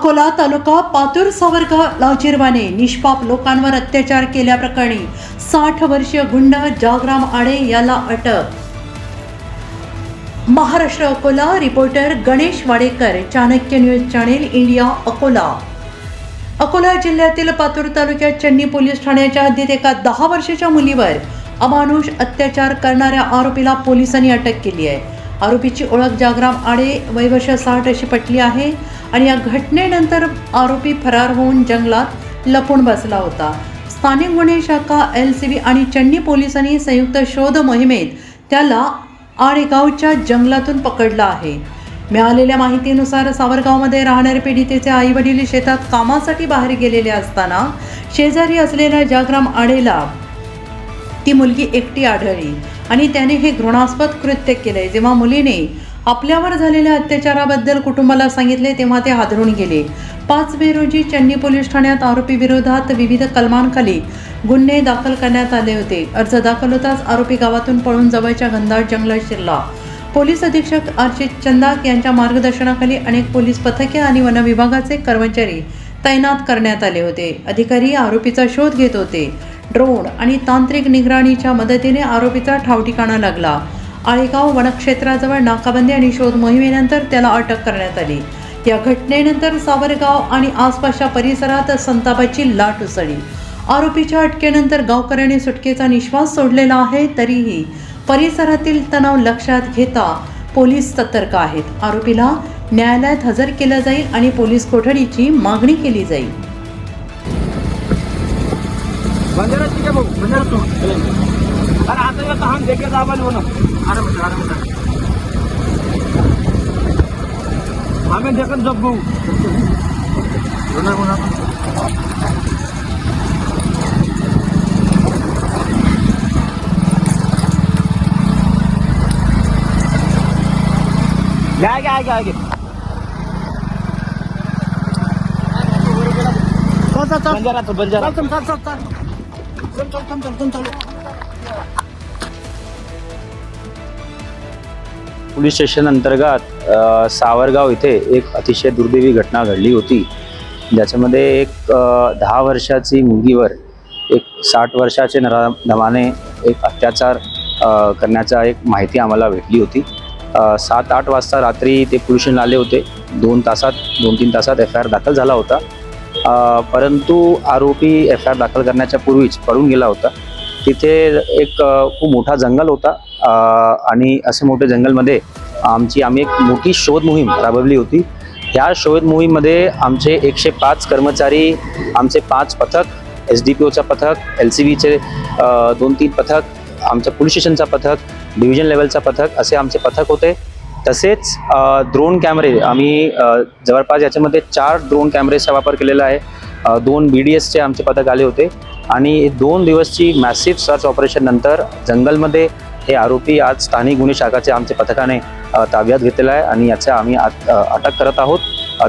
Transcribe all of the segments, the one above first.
अकोला तालुका पातूर सावरगाव लाजिरवाने निष्पाप लोकांवर अत्याचार केल्याप्रकरणी 60 वर्षीय गुंड जागराम आडे याला अटक। Maharashtra Akola reporter Ganesh Wadekar, Chanakya news channel India Akola. Akola जिल्ह्यातील पातूर तालुक्यात चन्नी पोलीस ठाण्याच्या हद्दीत एका 10 वर्षाच्या मुलीवर अमानुष अत्याचार करणाऱ्या आरोपीला पोलिसांनी अटक केली आहे। आरोपीची ओळख जागराम आडे वय वर्ष 60 अशी पटली आहे आणि या घटनेनंतर आरोपी फरार होऊन जंगलात लपून बसला होता। स्थानिक गुन्हे शाखा LCB आणि चन्नी पोलिसांनी संयुक्त शोध मोहिमेत त्याला आडेगावच्या जंगलातून पकडला आहे। मिळालेल्या माहितीनुसार सावरगावमध्ये राहणारे पीडितेचे आई वडील शेतात कामासाठी बाहेर गेलेले असताना शेजारी असलेल्या जागराम आडेला ती मुलगी एकटी आढळली आणि त्याने हे घृणास्पद कृत्य केले। जेव्हा मुलीने आपल्यावर झालेल्या अत्याचाराबद्दल कुटुंबाला सांगितले तेव्हा ते हादरून गेले। 5 मे रोजी चन्नी पोलीस ठाण्यात आरोपी विरोधात विविध कलमांखाली गुन्हे दाखल करण्यात आले होते। अर्ज दाखल होताच आरोपी गावातून पळून जवळच्या घनदाट जंगलात शिरला। पोलीस अधीक्षक अर्चित चंदाक यांच्या मार्गदर्शनाखाली अनेक पोलीस पथके आणि वन विभागाचे कर्मचारी तैनात करण्यात आले होते। अधिकारी आरोपीचा शोध घेत होते। ड्रोन आणि तांत्रिक निगराणीच्या मदतीने आरोपीचा ठावठिकाणा लागला। आळेगाव वनक्षेत्राजवळ नाकाबंदी आणि शोध मोहिमेनंतर त्याला अटक करण्यात आली। या घटनेनंतर सावरगाव आणि आसपासच्या परिसरात संतापाची लाट उसळली। आरोपीच्या अटकेनंतर गावकऱ्यांनी सुटकेचा निश्वास सोडलेला आहे, तरीही परिसरातील तणाव लक्षात घेता पोलीस सतर्क आहेत। आरोपीला न्यायालयात हजर केलं जाईल आणि पोलीस कोठडीची मागणी केली जाईल। बंजारा ठीक है भाऊ, बंजारा तू अरे आता का हम देखे दाबल हो ना आराम हमें देखन जब भाऊ होना आगे बंजारा तो बंजारा चल पोलीस स्टेशन अंतर्गत सावरगाव इथे एक अतिशय दुर्दैवी घटना घडली होती, ज्याच्यामध्ये एक 10 वर्षाची मुलगीवर एक 60 वर्षाचे नराधमाने एक अत्याचार करण्याचा एक माहिती आम्हाला भेटली होती। 7-8 वाजता रात्री ते पोलीस स्टेशन आले होते। 2-3 तासात FIR दाखल झाला होता, परंतु आरोपी FIR दाखल करण्याच्या पूर्वीच पळून गेला होता। तिथे एक खूप मोठा जंगल होता आणि असे मोठे जंगलमध्ये आम्ही एक मोठी शोध मोहीम राबवली होती। ह्या शोध मोहीममध्ये आमचे 105 कर्मचारी, आमचे 5 पथक, SDPOचा पथक, LCBचे 2-3 पथक, आमच्या पोलीस स्टेशनचा पथक, डिव्हिजन लेवलचा पथक असे आमचे पथक होते। तसेच ड्रोन कॅमेरे आम्ही जवळपास याच्यामध्ये 4 ड्रोन कॅमेरेचा वापर केलेला आहे। 2 BDSचे आमचे पथक आले होते आणि 2 दिवसची मॅसिव्ह सर्च ऑपरेशन नंतर जंगलमध्ये हे आरोपी आज स्थानिक गुन्हे शाखाचे आमच्या पथकाने ताब्यात घेतलेला आहे आणि याचा आम्ही अटक करत आहोत।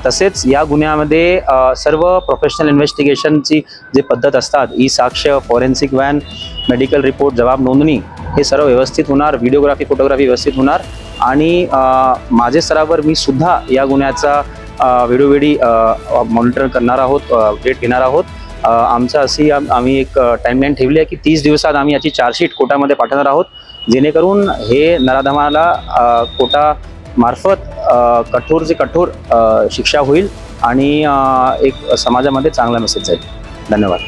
तसेच या गुन्ह्यामध्ये सर्व प्रोफेशनल इन्व्हेस्टिगेशनची जे पद्धत असतात, ई-साक्ष, फॉरेन्सिक व्हॅन, मेडिकल रिपोर्ट, जबाब नोंदणी हे सर्व व्यवस्थित होणार, व्हिडिओग्राफी, फोटोग्राफी व्यवस्थित होणार आणि माझे स्तरावर मी सुद्धा या गुन्ह्याचा व्हिडिओ मॉनिटर करणार आहोत, अपडेट घेणार आहोत। आमचं अशी आम्ही एक टाईमलाईन ठेवली आहे की 30 दिवसात आम्ही याची चार्जशीट कोर्टामध्ये पाठवणार आहोत, जेणेकरून हे नराधमाला कोर्टामार्फत कठोर से कठोर शिक्षा होईल आणि एक समाजामध्ये चांगला मेसेज जाईल। धन्यवाद।